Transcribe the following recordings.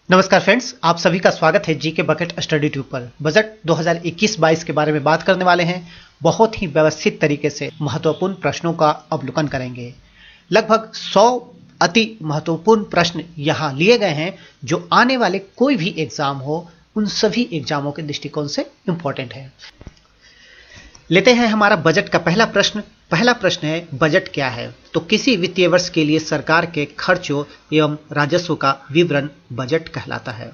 नमस्कार फ्रेंड्स, आप सभी का स्वागत है जीके बकेट स्टडी ट्यूब पर। बजट 2021-22 के बारे में बात करने वाले हैं। बहुत ही व्यवस्थित तरीके से महत्वपूर्ण प्रश्नों का अवलोकन करेंगे। लगभग 100 अति महत्वपूर्ण प्रश्न यहाँ लिए गए हैं जो आने वाले कोई भी एग्जाम हो उन सभी एग्जामों के दृष्टिकोण से इंपॉर्टेंट है। लेते हैं हमारा बजट का पहला प्रश्न। पहला प्रश्न है, बजट क्या है? तो किसी वित्तीय वर्ष के लिए सरकार के खर्चों एवं राजस्व का विवरण बजट कहलाता है।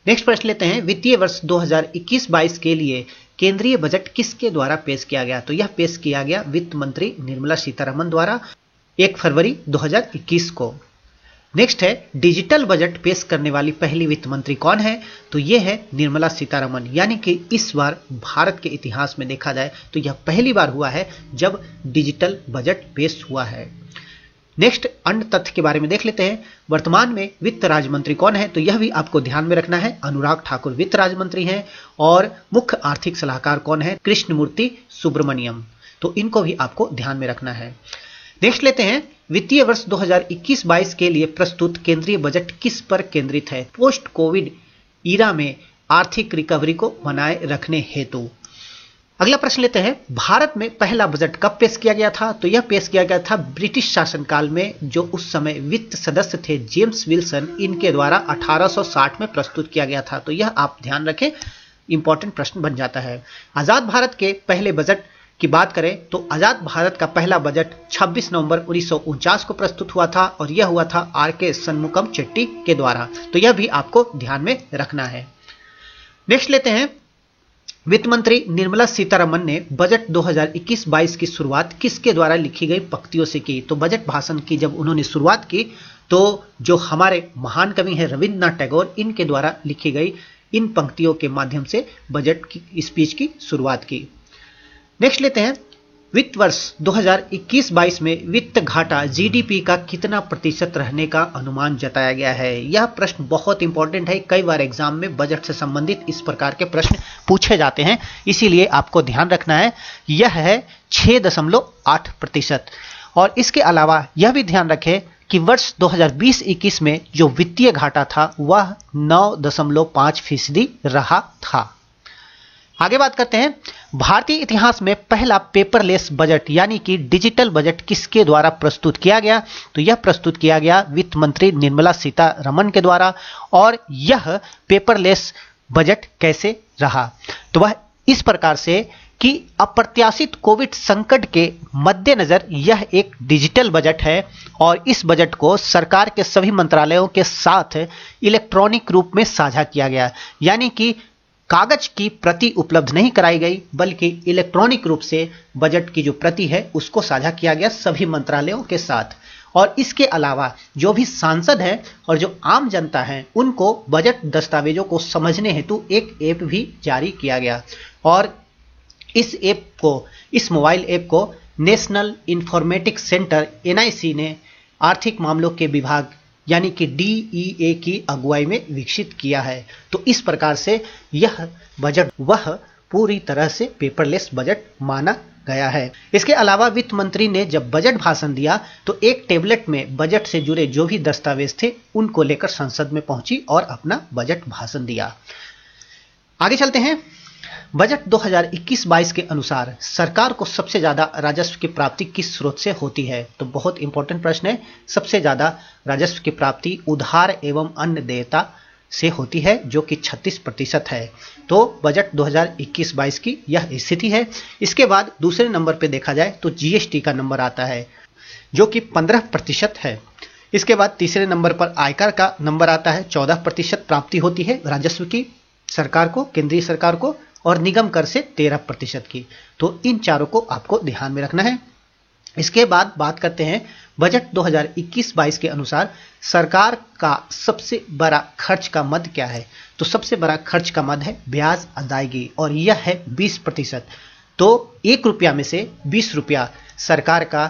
नेक्स्ट प्रश्न लेते हैं, वित्तीय वर्ष 2021-22 के लिए केंद्रीय बजट किसके द्वारा पेश किया गया? तो यह पेश किया गया वित्त मंत्री निर्मला सीतारमण द्वारा 1 फरवरी 2021 को। नेक्स्ट है, डिजिटल बजट पेश करने वाली पहली वित्त मंत्री कौन है? तो यह है निर्मला सीतारमण। यानी कि इस बार भारत के इतिहास में देखा जाए तो यह पहली बार हुआ है जब डिजिटल बजट पेश हुआ है। नेक्स्ट अन्य तथ्य के बारे में देख लेते हैं। वर्तमान में वित्त राज्य मंत्री कौन है? तो यह भी आपको ध्यान में रखना है। अनुराग ठाकुर वित्त राज्य मंत्री हैं। और मुख्य आर्थिक सलाहकार कौन है? कृष्णमूर्ति सुब्रमण्यम। तो इनको भी आपको ध्यान में रखना है। नेक्स्ट लेते हैं, वित्तीय वर्ष 2021-22 के लिए प्रस्तुत केंद्रीय बजट किस पर केंद्रित है? पोस्ट कोविड ईरा में आर्थिक रिकवरी को बनाए रखने हेतु। अगला प्रश्न लेते हैं, भारत में पहला बजट कब पेश किया गया था? तो यह पेश किया गया था ब्रिटिश शासनकाल में, जो उस समय वित्त सदस्य थे जेम्स विल्सन, इनके द्वारा 1860 में प्रस्तुत किया गया था। तो यह आप ध्यान रखें, इंपॉर्टेंट प्रश्न बन जाता है। आजाद भारत के पहले बजट की बात करें तो आजाद भारत का पहला बजट 26 नवंबर 1949 को प्रस्तुत हुआ था और यह हुआ था आर.के. शनमुगम चेट्टी के द्वारा। तो यह भी आपको ध्यान में रखना है। नेक्स्ट लेते हैं, वित्त मंत्री निर्मला सीतारमण ने बजट 2021-22 की शुरुआत किसके द्वारा लिखी गई पंक्तियों से की? तो बजट भाषण की जब उन्होंने शुरुआत की तो जो हमारे महान कवि हैं रविंद्रनाथ टैगोर, इनके द्वारा लिखी गई इन पंक्तियों के माध्यम से बजट की स्पीच की शुरुआत की। नेक्स्ट लेते हैं, वित्त वर्ष 2021-22 में वित्त घाटा जीडीपी का कितना प्रतिशत रहने का अनुमान जताया गया है? यह प्रश्न बहुत इंपॉर्टेंट है। कई बार एग्जाम में बजट से संबंधित इस प्रकार के प्रश्न पूछे जाते हैं, इसीलिए आपको ध्यान रखना है। यह है 6.8%। और इसके अलावा यह भी ध्यान रखें कि वर्ष 2020-21 में जो वित्तीय घाटा था वह 9.5% रहा था। आगे बात करते हैं, भारतीय इतिहास में पहला पेपरलेस बजट यानी कि डिजिटल बजट किसके द्वारा प्रस्तुत किया गया? तो यह प्रस्तुत किया गया वित्त मंत्री निर्मला सीतारमण के द्वारा। और यह पेपरलेस बजट कैसे रहा? तो वह इस प्रकार से कि अप्रत्याशित कोविड संकट के मद्देनजर यह एक डिजिटल बजट है और इस बजट को सरकार के सभी मंत्रालयों के साथ इलेक्ट्रॉनिक रूप में साझा किया गया। यानी कि कागज की प्रति उपलब्ध नहीं कराई गई, बल्कि इलेक्ट्रॉनिक रूप से बजट की जो प्रति है उसको साझा किया गया सभी मंत्रालयों के साथ। और इसके अलावा जो भी सांसद हैं और जो आम जनता है उनको बजट दस्तावेजों को समझने हेतु एक ऐप भी जारी किया गया। और इस मोबाइल ऐप को नेशनल इंफॉर्मेटिक्स सेंटर NIC ने आर्थिक मामलों के विभाग यानी कि DEA की अगुवाई में विकसित किया है। तो इस प्रकार से यह बजट वह पूरी तरह से पेपरलेस बजट माना गया है। इसके अलावा वित्त मंत्री ने जब बजट भाषण दिया तो एक टेबलेट में बजट से जुड़े जो भी दस्तावेज थे उनको लेकर संसद में पहुंची और अपना बजट भाषण दिया। आगे चलते हैं, बजट 2021-22 के अनुसार सरकार को सबसे ज्यादा राजस्व की प्राप्ति किस स्रोत से होती है? तो बहुत इंपॉर्टेंट प्रश्न है। सबसे ज्यादा राजस्व की प्राप्ति उधार एवं अन्य देयता से होती है जो कि 36% है। तो बजट 2021-22 की यह स्थिति है। इसके बाद दूसरे नंबर पे देखा जाए तो GST का नंबर आता है जो कि 15% है। इसके बाद तीसरे नंबर पर आयकर का नंबर आता है, 14% प्राप्ति होती है राजस्व की सरकार को, केंद्रीय सरकार को, और निगम कर से 13% की। तो इन चारों को आपको ध्यान में रखना है। इसके बाद बात करते हैं, बजट 2021-22 के अनुसार सरकार का सबसे बड़ा खर्च का मद क्या है? तो सबसे बड़ा खर्च का मद है ब्याज अदायगी और यह है 20%। तो 1 रुपया में से 20 रुपया सरकार का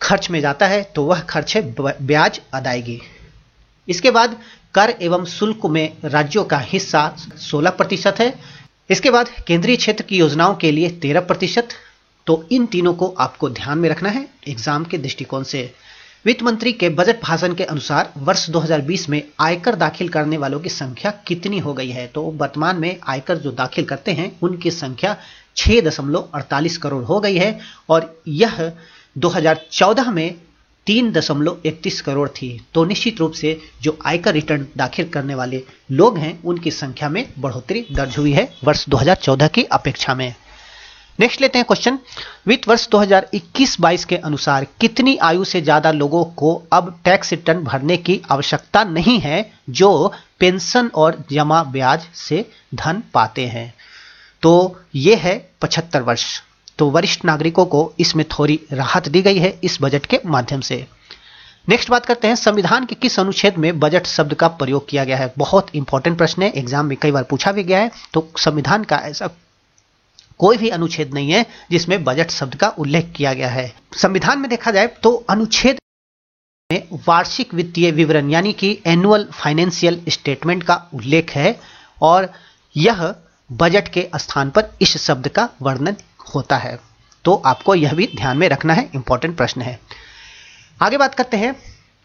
खर्च में जाता है, तो वह खर्च है ब्याज अदायगी। इसके बाद कर एवं शुल्क में राज्यों का हिस्सा 16% है। इसके बाद केंद्रीय क्षेत्र की योजनाओं के लिए 13%। तो इन तीनों को आपको ध्यान में रखना है एग्जाम के दृष्टिकोण से। वित्त मंत्री के बजट भाषण के अनुसार वर्ष 2020 में आयकर दाखिल करने वालों की संख्या कितनी हो गई है? तो वर्तमान में आयकर जो दाखिल करते हैं उनकी संख्या 6.48 करोड़ हो गई है और यह 2014 में 3.31 करोड़ थी। तो निश्चित रूप से जो आयकर रिटर्न दाखिल करने वाले लोग हैं उनकी संख्या में बढ़ोतरी दर्ज हुई है वर्ष 2014 की अपेक्षा में। नेक्स्ट लेते हैं क्वेश्चन। वित्त वर्ष 2021-22 के अनुसार कितनी आयु से ज्यादा लोगों को अब टैक्स रिटर्न भरने की आवश्यकता नहीं है जो पेंशन और जमा ब्याज से धन पाते हैं? तो यह है 75 वर्ष। तो वरिष्ठ नागरिकों को इसमें थोड़ी राहत दी गई है इस बजट के माध्यम से। नेक्स्ट बात करते हैं, संविधान के किस अनुच्छेद में बजट शब्द का प्रयोग किया गया है? बहुत इंपॉर्टेंट प्रश्न है, एग्जाम में कई बार पूछा भी गया है। तो संविधान का ऐसा कोई भी अनुच्छेद नहीं है जिसमें बजट शब्द का उल्लेख किया गया है। संविधान में देखा जाए तो अनुच्छेद में वार्षिक वित्तीय विवरण यानी कि एनुअल फाइनेंशियल स्टेटमेंट का उल्लेख है और यह बजट के स्थान पर इस शब्द का वर्णन होता है। तो आपको यह भी ध्यान में रखना है, इंपॉर्टेंट प्रश्न है। आगे बात करते हैं,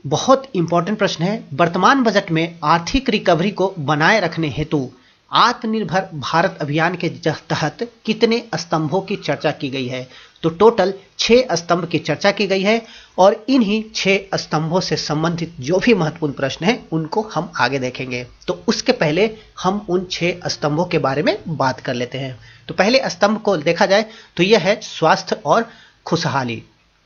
बहुत इंपॉर्टेंट प्रश्न है, वर्तमान बजट में आर्थिक रिकवरी को बनाए रखने हेतु आत्मनिर्भर भारत अभियान के तहत कितने स्तंभों की चर्चा की गई है? तो टोटल 6 स्तंभ की चर्चा की गई है और इन्हीं 6 स्तंभों से संबंधित जो भी महत्वपूर्ण प्रश्न हैं उनको हम आगे देखेंगे। तो उसके पहले हम उन 6 स्तंभों के बारे में बात कर लेते हैं। तो पहले स्तंभ को देखा जाए तो यह है स्वास्थ्य और खुशहाली।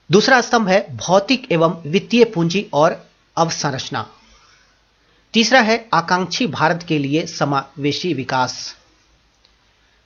दूसरा स्तंभ है भौतिक एवं वित्तीय पूंजी और अवसंरचना। तीसरा है आकांक्षी भारत के लिए समावेशी विकास।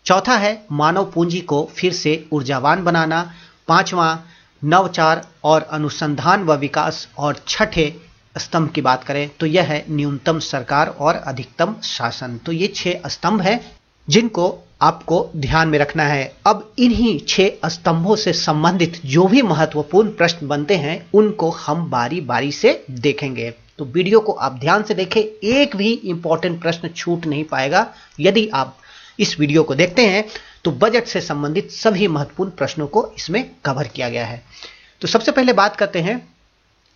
चौथा है मानव पूंजी को फिर से ऊर्जावान बनाना। पांचवा नवाचार और अनुसंधान व विकास। और छठे स्तंभ की बात करें तो यह है न्यूनतम सरकार और अधिकतम शासन। तो ये 6 स्तंभ हैं जिनको आपको ध्यान में रखना है। अब इन्हीं 6 स्तंभों से संबंधित जो भी महत्वपूर्ण प्रश्न बनते हैं उनको हम बारी बारी से देखेंगे। तो वीडियो को आप ध्यान से देखें, एक भी इंपॉर्टेंट प्रश्न छूट नहीं पाएगा। यदि आप इस वीडियो को देखते हैं तो बजट से संबंधित सभी महत्वपूर्ण प्रश्नों को इसमें कवर किया गया है। तो सबसे पहले बात करते हैं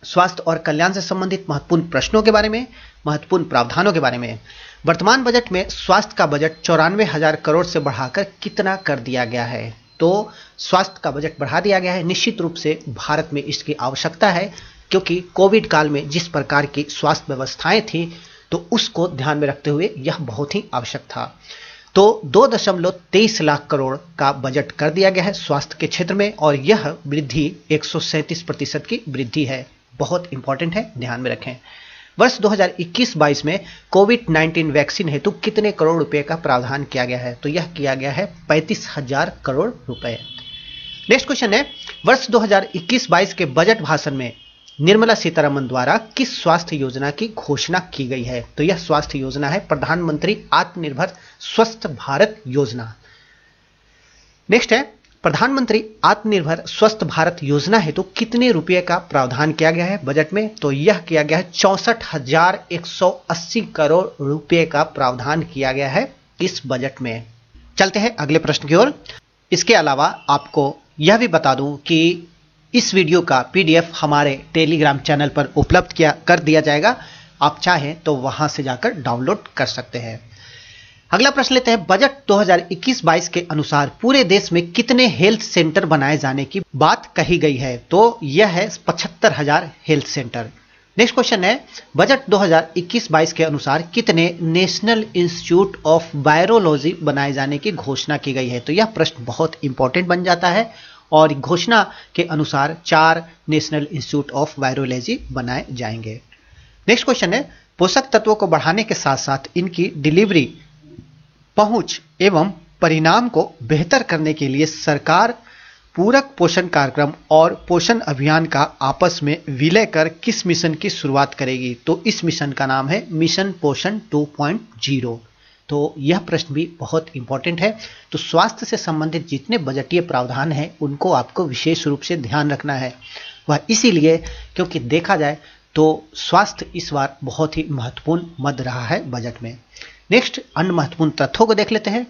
स्वास्थ्य और कल्याण से संबंधित महत्वपूर्ण प्रश्नों के बारे में, महत्वपूर्ण प्रावधानों के बारे में। वर्तमान बजट में स्वास्थ्य का बजट 94,000 करोड़ से बढ़ाकर कितना कर दिया गया है? तो स्वास्थ्य का बजट बढ़ा दिया गया है। निश्चित रूप से भारत में इसकी आवश्यकता है क्योंकि कोविड काल में जिस प्रकार की स्वास्थ्य व्यवस्थाएं थी तो उसको ध्यान में रखते हुए यह बहुत ही आवश्यक था। तो 2.23 लाख करोड़ का बजट कर दिया गया है स्वास्थ्य के क्षेत्र में और यह वृद्धि 137% की वृद्धि है। बहुत इंपॉर्टेंट है, ध्यान में रखें। वर्ष 2021-22 में कोविड-19 वैक्सीन हेतु कितने करोड़ रुपए का प्रावधान किया गया है? तो यह किया गया है 35,000 करोड़ रुपए। नेक्स्ट क्वेश्चन है, वर्ष 2021-22 के बजट भाषण में निर्मला सीतारमण द्वारा किस स्वास्थ्य योजना की घोषणा की गई है? तो यह स्वास्थ्य योजना है प्रधानमंत्री आत्मनिर्भर स्वस्थ भारत योजना। नेक्स्ट है, प्रधानमंत्री आत्मनिर्भर स्वस्थ भारत योजना हेतु कितने रुपए का प्रावधान किया गया है बजट में? तो यह किया गया है 64,180 करोड़ रुपए का प्रावधान किया गया है इस बजट में। चलते हैं अगले प्रश्न की ओर। इसके अलावा आपको यह भी बता दूं कि इस वीडियो का पीडीएफ हमारे टेलीग्राम चैनल पर उपलब्ध कर दिया जाएगा। आप चाहें तो वहां से जाकर डाउनलोड कर सकते हैं। अगला प्रश्न लेते हैं, बजट 2021-22 के अनुसार पूरे देश में कितने हेल्थ सेंटर बनाए जाने की बात कही गई है? तो यह है 75,000 हेल्थ सेंटर। नेक्स्ट क्वेश्चन है, बजट 2021-22 के अनुसार कितने नेशनल इंस्टीट्यूट ऑफ वायरोलॉजी बनाए जाने की घोषणा की गई है? तो यह प्रश्न बहुत इंपॉर्टेंट बन जाता है और घोषणा के अनुसार 4 नेशनल इंस्टीट्यूट ऑफ वायरोलॉजी बनाए जाएंगे। नेक्स्ट क्वेश्चन है, पोषक तत्वों को बढ़ाने के साथ साथ इनकी डिलीवरी, पहुंच एवं परिणाम को बेहतर करने के लिए सरकार पूरक पोषण कार्यक्रम और पोषण अभियान का आपस में विलय कर किस मिशन की शुरुआत करेगी? तो इस मिशन का नाम है मिशन पोषण 2.0। तो यह प्रश्न भी बहुत इंपॉर्टेंट है। तो स्वास्थ्य से संबंधित जितने बजटीय प्रावधान हैं उनको आपको विशेष रूप से ध्यान रखना है। वह इसीलिए क्योंकि देखा जाए तो स्वास्थ्य इस बार बहुत ही महत्वपूर्ण मद रहा है बजट में। नेक्स्ट अन्य महत्वपूर्ण तथ्यों को देख लेते हैं।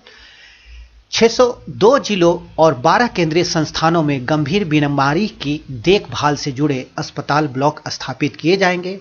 602 जिलों और 12 केंद्रीय संस्थानों में गंभीर बीमारी की देखभाल से जुड़े अस्पताल ब्लॉक स्थापित किए जाएंगे।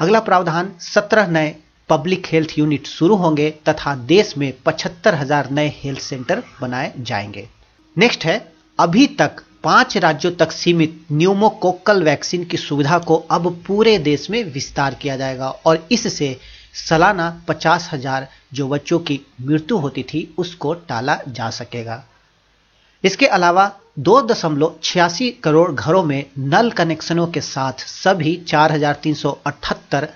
अगला प्रावधान 17 नए पब्लिक हेल्थ यूनिट शुरू होंगे तथा देश में 75,000 नए हेल्थ सेंटर बनाए जाएंगे। नेक्स्ट है, अभी तक 5 राज्यों तक सीमित न्यूमोकोकल वैक्सीन की सुविधा को अब पूरे देश में विस्तार किया जाएगा और इससे सालाना 50,000 जो बच्चों की मृत्यु होती थी उसको टाला जा सकेगा। इसके अलावा 2.86 करोड़ घरों में नल कनेक्शनों के साथ सभी 4,378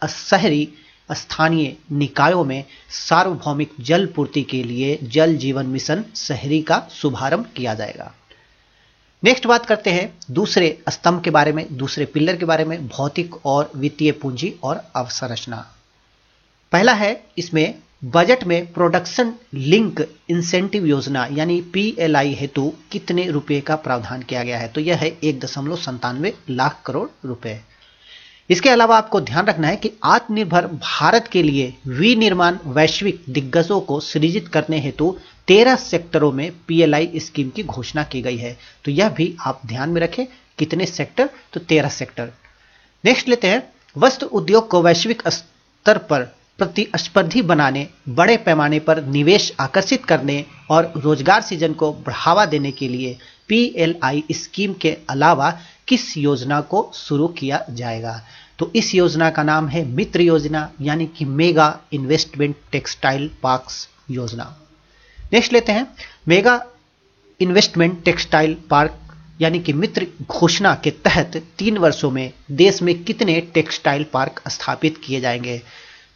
शहरी स्थानीय निकायों में सार्वभौमिक जल पूर्ति के लिए जल जीवन मिशन शहरी का शुभारंभ किया जाएगा। नेक्स्ट बात करते हैं दूसरे स्तंभ के बारे में, दूसरे पिलर के बारे में, भौतिक और वित्तीय पूंजी और अवसंरचना। पहला है, इसमें बजट में प्रोडक्शन लिंक इंसेंटिव योजना यानी PLI हेतु कितने रुपए का प्रावधान किया गया है? तो यह है 1.97 लाख करोड़ रुपए। इसके अलावा आपको ध्यान रखना है कि आत्मनिर्भर भारत के लिए विनिर्माण वैश्विक दिग्गजों को सृजित करने हेतु 13 सेक्टरों में PLI स्कीम की घोषणा की गई है। तो यह भी आप ध्यान में रखें, कितने सेक्टर? तो 13 सेक्टर। नेक्स्ट लेते हैं, वस्त्र उद्योग को वैश्विक स्तर पर प्रतिस्पर्धी बनाने, बड़े पैमाने पर निवेश आकर्षित करने और रोजगार सृजन को बढ़ावा देने के लिए PLI स्कीम के अलावा किस योजना को शुरू किया जाएगा? तो इस योजना का नाम है मित्र योजना यानी कि मेगा इन्वेस्टमेंट टेक्सटाइल पार्क्स योजना। नेक्स्ट लेते हैं, मेगा इन्वेस्टमेंट टेक्सटाइल पार्क यानी कि मित्र घोषणा के तहत 3 वर्षों में देश में कितने टेक्सटाइल पार्क स्थापित किए जाएंगे?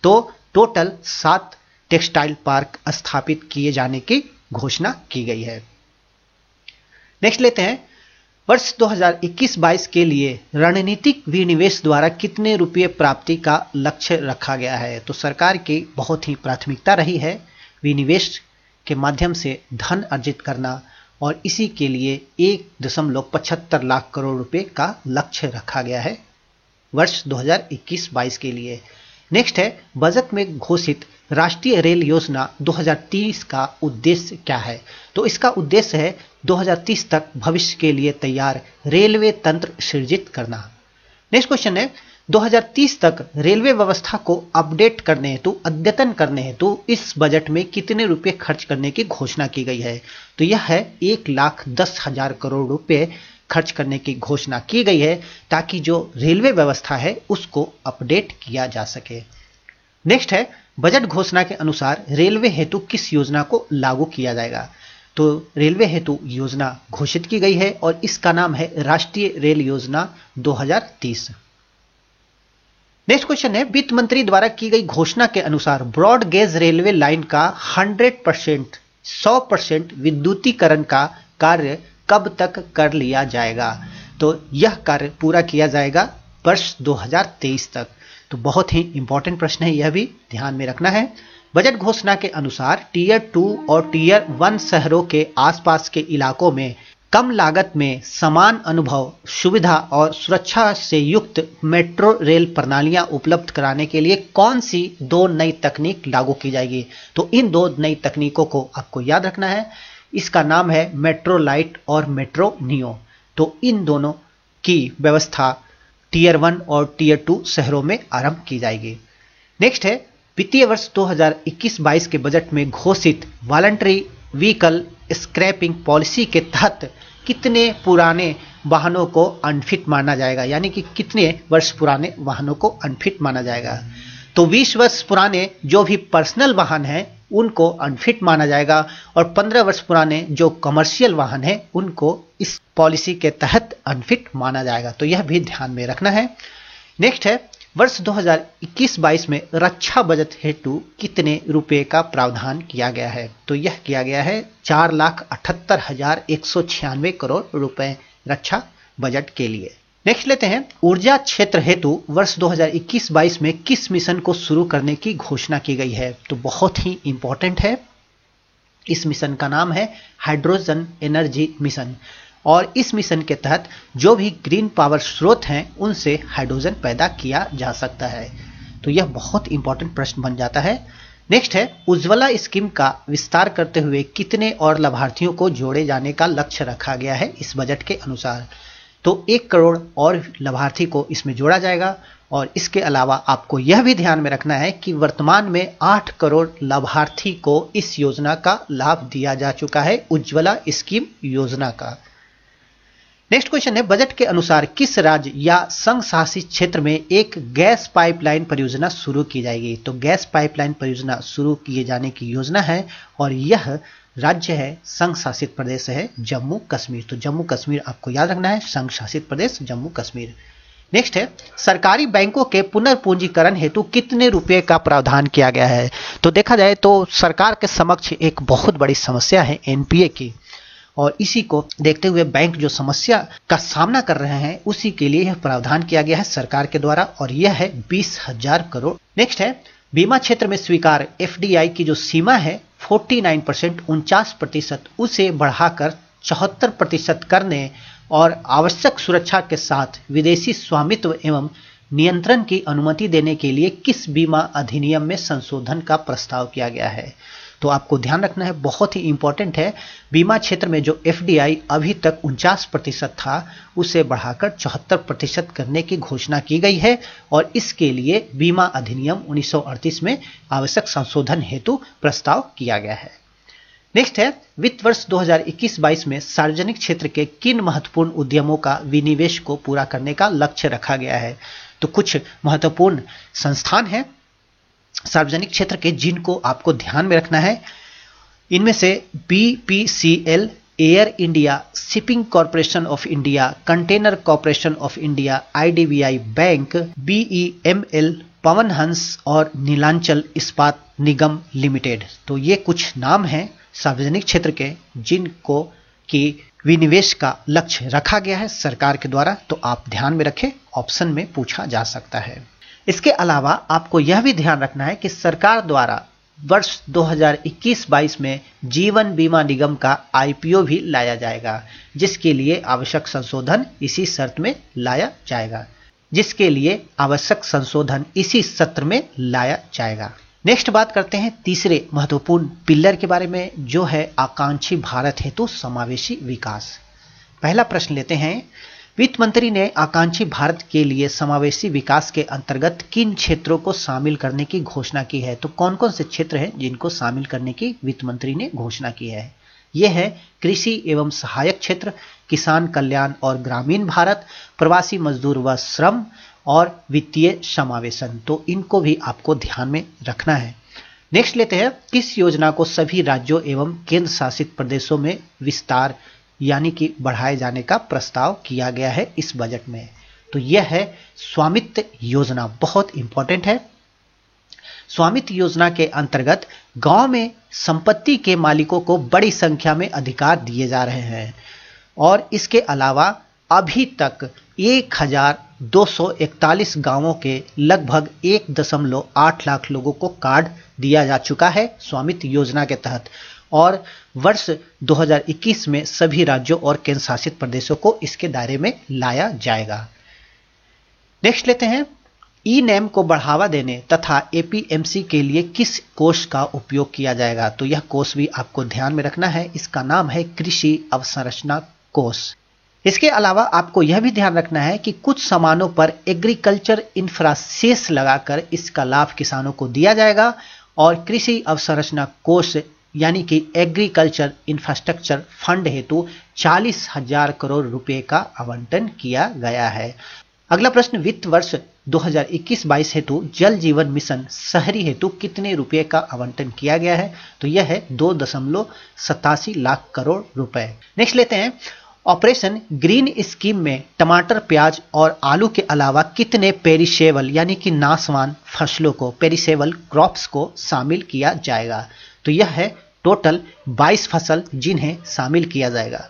तो टोटल 7 टेक्सटाइल पार्क स्थापित किए जाने की घोषणा की गई है। नेक्स्ट लेते हैं, वर्ष 2021-22 के लिए रणनीतिक विनिवेश द्वारा कितने रुपये प्राप्ति का लक्ष्य रखा गया है? तो सरकार की बहुत ही प्राथमिकता रही है विनिवेश के माध्यम से धन अर्जित करना और इसी के लिए 1.75 लाख करोड़ रुपए का लक्ष्य रखा गया है वर्ष 2021-22 के लिए। नेक्स्ट है, बजट में घोषित राष्ट्रीय रेल योजना 2030 का उद्देश्य क्या है? तो इसका उद्देश्य है 2030 तक भविष्य के लिए तैयार रेलवे तंत्र सृजित करना। नेक्स्ट क्वेश्चन है, 2030 तक रेलवे व्यवस्था को अपडेट करने हेतु, अद्यतन करने हेतु इस बजट में कितने रुपए खर्च करने की घोषणा की गई है? तो यह है 1,10,000 करोड़ रुपए खर्च करने की घोषणा की गई है ताकि जो रेलवे व्यवस्था है उसको अपडेट किया जा सके। नेक्स्ट है, बजट घोषणा के अनुसार रेलवे हेतु किस योजना को लागू किया जाएगा? तो रेलवे हेतु योजना घोषित की गई है और इसका नाम है राष्ट्रीय रेल योजना 2030। नेक्स्ट क्वेश्चन है, वित्त मंत्री द्वारा की गई घोषणा के अनुसार ब्रॉड गेज रेलवे लाइन का 100% विद्युतीकरण का कार्य कब तक कर लिया जाएगा? तो यह कार्य पूरा किया जाएगा वर्ष 2023 तक। तो बहुत ही इंपॉर्टेंट प्रश्न है, यह भी ध्यान में रखना है। बजट घोषणा के अनुसार टीयर 2 और टीयर 1 शहरों के आसपास के इलाकों में कम लागत में समान अनुभव, सुविधा और सुरक्षा से युक्त मेट्रो रेल प्रणालियां उपलब्ध कराने के लिए कौन सी 2 नई तकनीक लागू की जाएगी? तो इन 2 नई तकनीकों को आपको याद रखना है। इसका नाम है मेट्रो लाइट और मेट्रो नियो। तो इन दोनों की व्यवस्था टीयर 1 और टीयर 2 शहरों में आरंभ की जाएगी। नेक्स्ट है, वित्तीय वर्ष 2021-22 के बजट में घोषित वॉलंटरी व्हीकल स्क्रैपिंग पॉलिसी के तहत कितने पुराने वाहनों को अनफिट माना जाएगा? यानी कि कितने वर्ष पुराने वाहनों को अनफिट माना जाएगा? तो 20 वर्ष पुराने जो भी पर्सनल वाहन हैं उनको अनफिट माना जाएगा और 15 वर्ष पुराने जो कमर्शियल वाहन हैं उनको इस पॉलिसी के तहत अनफिट माना जाएगा। तो यह भी ध्यान में रखना है। नेक्स्ट है, वर्ष 2021-22 में रक्षा बजट हेतु कितने रुपए का प्रावधान किया गया है? तो यह किया गया है 4,78,196 करोड़ रुपए रक्षा बजट के लिए। नेक्स्ट लेते हैं, ऊर्जा क्षेत्र हेतु वर्ष 2021-22 में किस मिशन को शुरू करने की घोषणा की गई है? तो बहुत ही इंपॉर्टेंट है। इस मिशन का नाम है हाइड्रोजन एनर्जी मिशन और इस मिशन के तहत जो भी ग्रीन पावर स्रोत हैं उनसे हाइड्रोजन पैदा किया जा सकता है। तो यह बहुत इंपॉर्टेंट प्रश्न बन जाता है। नेक्स्ट है उज्ज्वला स्कीम का विस्तार करते हुए कितने और लाभार्थियों को जोड़े जाने का लक्ष्य रखा गया है इस बजट के अनुसार। तो 1 करोड़ और लाभार्थी को इसमें जोड़ा जाएगा। और इसके अलावा आपको यह भी ध्यान में रखना है कि वर्तमान में 8 करोड़ लाभार्थी को इस योजना का लाभ दिया जा चुका है, उज्ज्वला स्कीम योजना का। नेक्स्ट क्वेश्चन है बजट के अनुसार किस राज्य या संघ शासित क्षेत्र में एक गैस पाइपलाइन परियोजना शुरू की जाएगी। तो गैस पाइपलाइन परियोजना शुरू किए जाने की योजना है और यह राज्य है, संघ शासित प्रदेश है जम्मू कश्मीर। तो जम्मू कश्मीर आपको याद रखना है, संघ शासित प्रदेश जम्मू कश्मीर। नेक्स्ट है सरकारी बैंकों के पुनर्पूंजीकरण हेतु कितने रुपए का प्रावधान किया गया है। तो देखा जाए तो सरकार के समक्ष एक बहुत बड़ी समस्या है एनपीए की, और इसी को देखते हुए बैंक जो समस्या का सामना कर रहे हैं उसी के लिए यह प्रावधान किया गया है सरकार के द्वारा, और यह है 20,000 करोड़। नेक्स्ट है बीमा क्षेत्र में स्वीकार एफडीआई की जो सीमा है 49% 49%, उसे बढ़ाकर 74% करने और आवश्यक सुरक्षा के साथ विदेशी स्वामित्व एवं नियंत्रण की अनुमति देने के लिए किस बीमा अधिनियम में संशोधन का प्रस्ताव किया गया है। तो आपको ध्यान रखना है, बहुत ही इंपॉर्टेंट है। बीमा क्षेत्र में जो एफडीआई अभी तक 49% था उसे बढ़ाकर 74% करने की घोषणा की गई है, और इसके लिए बीमा अधिनियम 1938 में आवश्यक संशोधन हेतु प्रस्ताव किया गया है। नेक्स्ट है वित्त वर्ष 2021-22 में सार्वजनिक क्षेत्र के किन महत्वपूर्ण उद्यमों का विनिवेश को पूरा करने का लक्ष्य रखा गया है। तो कुछ महत्वपूर्ण संस्थान हैं सार्वजनिक क्षेत्र के जिनको आपको ध्यान में रखना है। इनमें से BPCL, Air India, Shipping Corporation of India, Container Corporation of India, IDBI Bank, BEML, Pawan Hans और नीलांचल इस्पात निगम लिमिटेड। तो ये कुछ नाम हैं सार्वजनिक क्षेत्र के जिनको की विनिवेश का लक्ष्य रखा गया है सरकार के द्वारा। तो आप ध्यान में रखें, ऑप्शन में पूछा जा सकता है। इसके अलावा आपको यह भी ध्यान रखना है कि सरकार द्वारा वर्ष 2021-22 में जीवन बीमा निगम का आईपीओ भी लाया जाएगा, जिसके लिए आवश्यक संशोधन इसी शर्त में लाया जाएगा, इसी सत्र में लाया जाएगा। नेक्स्ट बात करते हैं तीसरे महत्वपूर्ण पिलर के बारे में, जो है आकांक्षी भारत हेतु समावेशी विकास। पहला प्रश्न लेते हैं, वित्त मंत्री ने आकांक्षी भारत के लिए समावेशी विकास के अंतर्गत किन क्षेत्रों को शामिल करने की घोषणा की है। तो कौन कौन से क्षेत्र हैं जिनको शामिल करने की वित्त मंत्री ने घोषणा की है। यह है कृषि एवं सहायक क्षेत्र, किसान कल्याण और ग्रामीण भारत, प्रवासी मजदूर व श्रम और वित्तीय समावेशन। तो इनको भी आपको ध्यान में रखना है। नेक्स्ट लेते हैं, किस योजना को सभी राज्यों एवं केंद्र शासित प्रदेशों में विस्तार यानी कि बढ़ाए जाने का प्रस्ताव किया गया है इस बजट में। तो यह है स्वामित्व योजना, बहुत इंपॉर्टेंट है। स्वामित्व योजना के अंतर्गत गांव में संपत्ति के मालिकों को बड़ी संख्या में अधिकार दिए जा रहे हैं, और इसके अलावा अभी तक 1241 गांवों के लगभग 1.8 लाख लोगों को कार्ड दिया जा चुका है स्वामित्व योजना के तहत, और वर्ष 2021 में सभी राज्यों और केंद्र शासित प्रदेशों को इसके दायरे में लाया जाएगा। नेक्स्ट लेते हैं, ई नैम को बढ़ावा देने तथा एपीएमसी के लिए किस कोष का उपयोग किया जाएगा। तो यह कोष भी आपको ध्यान में रखना है, इसका नाम है कृषि अवसंरचना कोष। इसके अलावा आपको यह भी ध्यान रखना है कि कुछ सामानों पर एग्रीकल्चर इंफ्रासेस लगाकर इसका लाभ किसानों को दिया जाएगा, और कृषि अवसंरचना कोष यानी कि एग्रीकल्चर इंफ्रास्ट्रक्चर फंड हेतु 40,000 करोड़ रुपए का आवंटन किया गया है। अगला प्रश्न, वित्त वर्ष 2021-22 हेतु जल जीवन मिशन शहरी हेतु कितने रुपए का आवंटन किया गया है। तो यह है 2.87 लाख करोड़ रुपए। नेक्स्ट लेते हैं, ऑपरेशन ग्रीन स्कीम में टमाटर, प्याज और आलू के अलावा कितने पेरिशेबल यानी कि नाशवान फसलों को, पेरिशेबल क्रॉप्स को शामिल किया जाएगा। तो यह है टोटल 22 फसल जिन्हें शामिल किया जाएगा।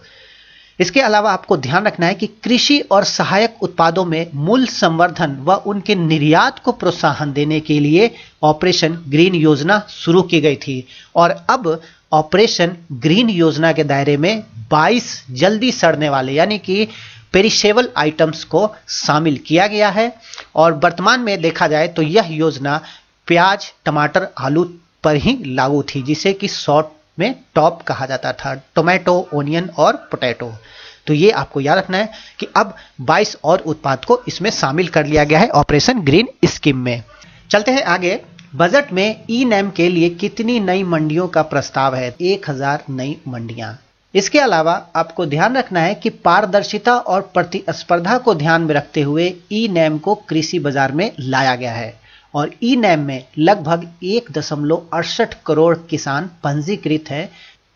इसके अलावा आपको ध्यान रखना है कि कृषि और सहायक उत्पादों में मूल्य संवर्धन व उनके निर्यात को प्रोत्साहन देने के लिए ऑपरेशन ग्रीन योजना शुरू की गई थी, और अब ऑपरेशन ग्रीन योजना के दायरे में 22 जल्दी सड़ने वाले यानी कि पेरिशेबल आइटम्स को शामिल किया गया है। और वर्तमान में देखा जाए तो यह योजना प्याज, टमाटर, आलू पर ही लागू थी, जिसे कि शॉर्ट में टॉप कहा जाता था, टोमेटो, ओनियन और पोटैटो। तो ये आपको याद रखना है कि अब 22 और उत्पाद को इसमें शामिल कर लिया गया है ऑपरेशन ग्रीन स्कीम में। चलते हैं आगे। बजट में ई नैम के लिए कितनी नई मंडियों का प्रस्ताव है? 1000 नई मंडियां। इसके अलावा आपको ध्यान रखना है कि पारदर्शिता और प्रतिस्पर्धा को ध्यान में रखते हुए ई नैम को कृषि बाजार में लाया गया है और ई नैम में लगभग 1.68 करोड़ किसान पंजीकृत हैं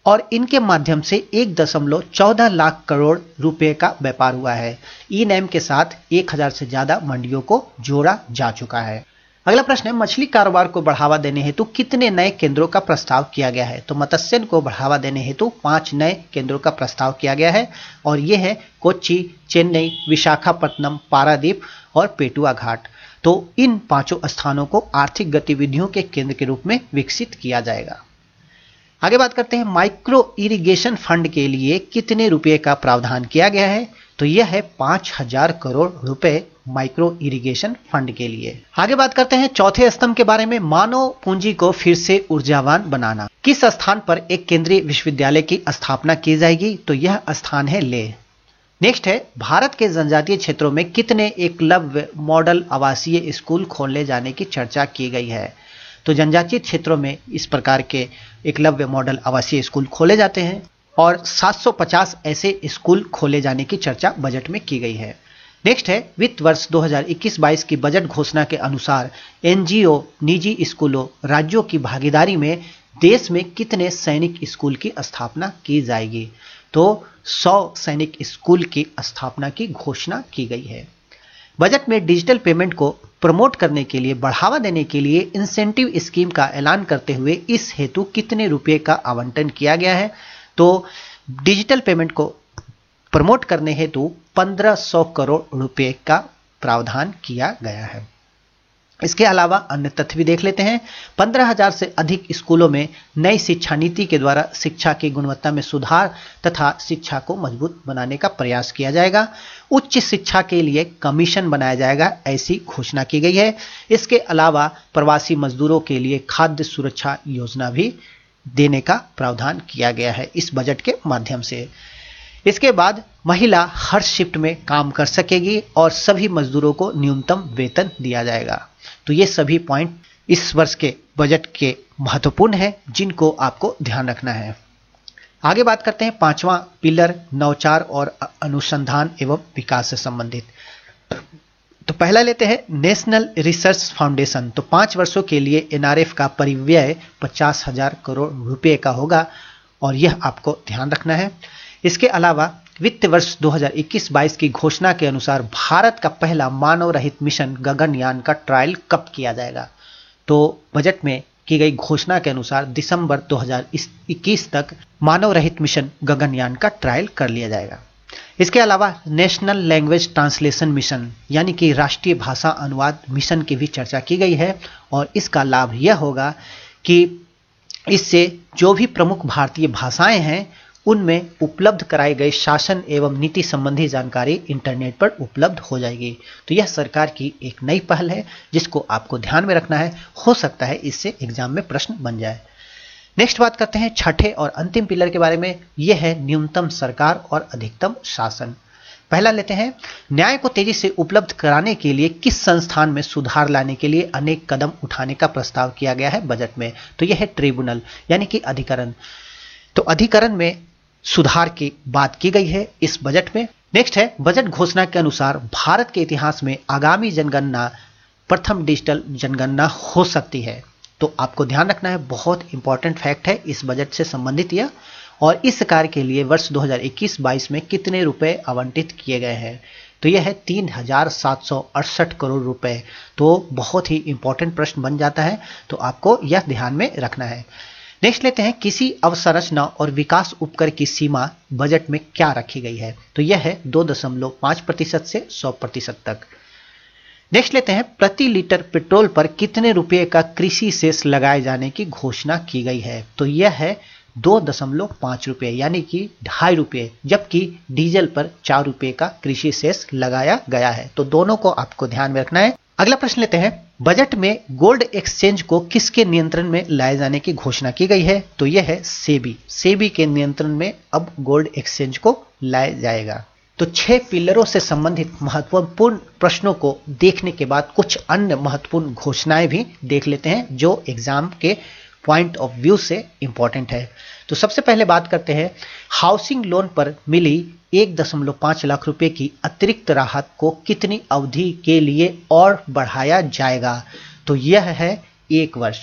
और इनके माध्यम से 1.14 लाख करोड़ रुपए का व्यापार हुआ है। ई नैम के साथ 1000 से ज्यादा मंडियों को जोड़ा जा चुका है। अगला प्रश्न है, मछली कारोबार को बढ़ावा देने हेतु कितने नए केंद्रों का प्रस्ताव किया गया है? तो मत्स्यन को बढ़ावा देने हेतु 5 नए केंद्रों का प्रस्ताव किया गया है और ये है कोच्चि, चेन्नई, विशाखापट्टनम, पारादीप और पेटुआ घाट। तो इन 5 स्थानों को आर्थिक गतिविधियों के केंद्र के रूप में विकसित किया जाएगा। आगे बात करते हैं, माइक्रो इरिगेशन फंड के लिए कितने रुपए का प्रावधान किया गया है? तो यह है 5000 करोड़ रुपए माइक्रो इरिगेशन फंड के लिए। आगे बात करते हैं चौथे स्तंभ के बारे में, मानव पूंजी को फिर से ऊर्जावान बनाना। किस स्थान पर एक केंद्रीय विश्वविद्यालय की स्थापना की जाएगी? तो यह स्थान है लेह। नेक्स्ट है, भारत के जनजातीय क्षेत्रों में कितने एकलव्य मॉडल आवासीय स्कूल खोलने जाने की चर्चा की गई है? तो जनजातीय क्षेत्रों में इस प्रकार के एकलव्य मॉडल आवासीय स्कूल खोले जाते हैं और 750 ऐसे स्कूल खोले जाने की चर्चा बजट में की गई है। नेक्स्ट है, वित्त वर्ष 2021-22 की बजट घोषणा के अनुसार एनजीओ, निजी स्कूलों, राज्यों की भागीदारी में देश में कितने सैनिक स्कूल की स्थापना की जाएगी? तो 100 सैनिक स्कूल की स्थापना की घोषणा की गई है। बजट में डिजिटल पेमेंट को प्रमोट करने के लिए, बढ़ावा देने के लिए इंसेंटिव स्कीम का ऐलान करते हुए इस हेतु कितने रुपए का आवंटन किया गया है? तो डिजिटल पेमेंट को प्रमोट करने हेतु 1500 करोड़ रुपए का प्रावधान किया गया है। इसके अलावा अन्य तथ्य भी देख लेते हैं। 15,000 से अधिक स्कूलों में नई शिक्षा नीति के द्वारा शिक्षा की गुणवत्ता में सुधार तथा शिक्षा को मजबूत बनाने का प्रयास किया जाएगा। उच्च शिक्षा के लिए कमीशन बनाया जाएगा, ऐसी घोषणा की गई है। इसके अलावा प्रवासी मजदूरों के लिए खाद्य सुरक्षा योजना भी देने का प्रावधान किया गया है इस बजट के माध्यम से। इसके बाद महिला हर शिफ्ट में काम कर सकेगी और सभी मजदूरों को न्यूनतम वेतन दिया जाएगा। तो ये सभी पॉइंट इस वर्ष के बजट के महत्वपूर्ण हैं, जिनको आपको ध्यान रखना है। आगे बात करते हैं 5वां पिलर, नवाचार और अनुसंधान एवं विकास से संबंधित। तो पहला लेते हैं नेशनल रिसर्च फाउंडेशन। तो 5 वर्षों के लिए एनआरएफ का परिव्यय 50,000 करोड़ रुपए का होगा और यह आपको ध्यान रखना है। इसके अलावा वित्त वर्ष 2021-22 की घोषणा के अनुसार भारत का पहला मानव रहित मिशन गगनयान का ट्रायल कब किया जाएगा? तो बजट में की गई घोषणा के अनुसार दिसंबर 2021 तक मानव रहित मिशन गगनयान का ट्रायल कर लिया जाएगा। इसके अलावा नेशनल लैंग्वेज ट्रांसलेशन मिशन यानी कि राष्ट्रीय भाषा अनुवाद मिशन की भी चर्चा की गई है और इसका लाभ यह होगा कि इससे जो भी प्रमुख भारतीय भाषाएं हैं उनमें उपलब्ध कराए गए शासन एवं नीति संबंधी जानकारी इंटरनेट पर उपलब्ध हो जाएगी। तो यह सरकार की एक नई पहल है जिसको आपको ध्यान में रखना है। हो सकता है इससे एग्जाम में प्रश्न बन जाए। नेक्स्ट बात करते हैं छठे और अंतिम पिलर के बारे में। यह है न्यूनतम सरकार और अधिकतम शासन। पहला लेते हैं, न्याय को तेजी से उपलब्ध कराने के लिए किस संस्थान में सुधार लाने के लिए अनेक कदम उठाने का प्रस्ताव किया गया है बजट में? तो यह है ट्रिब्यूनल यानी कि अधिकरण। तो अधिकरण में सुधार की बात की गई है इस बजट में। नेक्स्ट है, बजट घोषणा के अनुसार भारत के इतिहास में आगामी जनगणना प्रथम डिजिटल जनगणना हो सकती है। तो आपको ध्यान रखना है, बहुत इंपॉर्टेंट फैक्ट है इस बजट से संबंधित यह। और इस कार्य के लिए वर्ष 2021-22 में कितने रुपए आवंटित किए गए हैं? तो यह है 3,768 करोड़ रुपए। तो बहुत ही इंपॉर्टेंट प्रश्न बन जाता है, तो आपको यह ध्यान में रखना है। नेक्स्ट लेते हैं, किसी अवसंरचना और विकास उपकर की सीमा बजट में क्या रखी गई है? तो यह है 2.5% से 100% तक। नेक्स्ट लेते हैं, प्रति लीटर पेट्रोल पर कितने रुपए का कृषि सेस लगाए जाने की घोषणा की गई है? तो यह है 2.5 रुपए यानी कि 2.5 रुपए, जबकि डीजल पर 4 रुपए का कृषि सेस लगाया गया है। तो दोनों को आपको ध्यान में रखना है। अगला प्रश्न लेते हैं, बजट में गोल्ड एक्सचेंज को किसके नियंत्रण में लाए जाने की घोषणा की गई है? तो यह है सेबी। सेबी के नियंत्रण में अब गोल्ड एक्सचेंज को लाया जाएगा। तो 6 पिलरों से संबंधित महत्वपूर्ण प्रश्नों को देखने के बाद कुछ अन्य महत्वपूर्ण घोषणाएं भी देख लेते हैं जो एग्जाम के पॉइंट ऑफ व्यू से इंपॉर्टेंट है। तो सबसे पहले बात करते हैं हाउसिंग लोन पर मिली 1.5 लाख रुपए की अतिरिक्त राहत को कितनी अवधि के लिए और बढ़ाया जाएगा? तो यह है 1 वर्ष।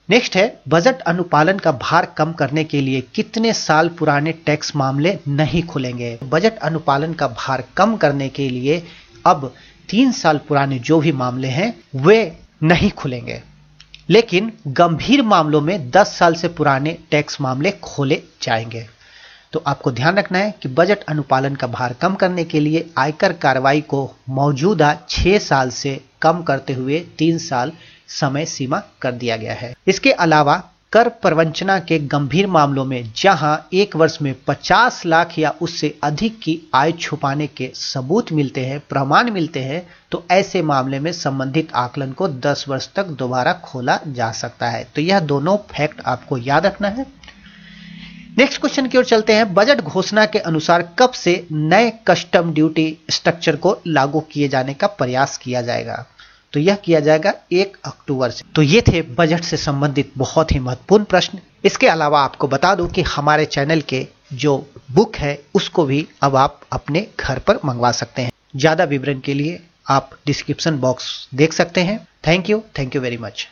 नेक्स्ट है बजट अनुपालन का भार कम करने के लिए कितने साल पुराने टैक्स मामले नहीं खुलेंगे? बजट अनुपालन का भार कम करने के लिए अब 3 साल पुराने जो भी मामले हैं वे नहीं खुलेंगे, लेकिन गंभीर मामलों में 10 साल से पुराने टैक्स मामले खोले जाएंगे। तो आपको ध्यान रखना है कि बजट अनुपालन का भार कम करने के लिए आयकर कार्रवाई को मौजूदा 6 साल से कम करते हुए 3 साल समय सीमा कर दिया गया है। इसके अलावा कर प्रवंचना के गंभीर मामलों में जहां 1 वर्ष में 50 लाख या उससे अधिक की आय छुपाने के सबूत मिलते हैं, प्रमाण मिलते हैं, तो ऐसे मामले में संबंधित आकलन को 10 वर्ष तक दोबारा खोला जा सकता है। तो यह दोनों फैक्ट आपको याद रखना है। नेक्स्ट क्वेश्चन की ओर चलते हैं। बजट घोषणा के अनुसार कब से नए कस्टम ड्यूटी स्ट्रक्चर को लागू किए जाने का प्रयास किया जाएगा? तो यह किया जाएगा 1 अक्टूबर से। तो ये थे बजट से संबंधित बहुत ही महत्वपूर्ण प्रश्न। इसके अलावा आपको बता दूं कि हमारे चैनल के जो बुक है उसको भी अब आप अपने घर पर मंगवा सकते हैं। ज्यादा विवरण के लिए आप डिस्क्रिप्शन बॉक्स देख सकते हैं। Thank you very much.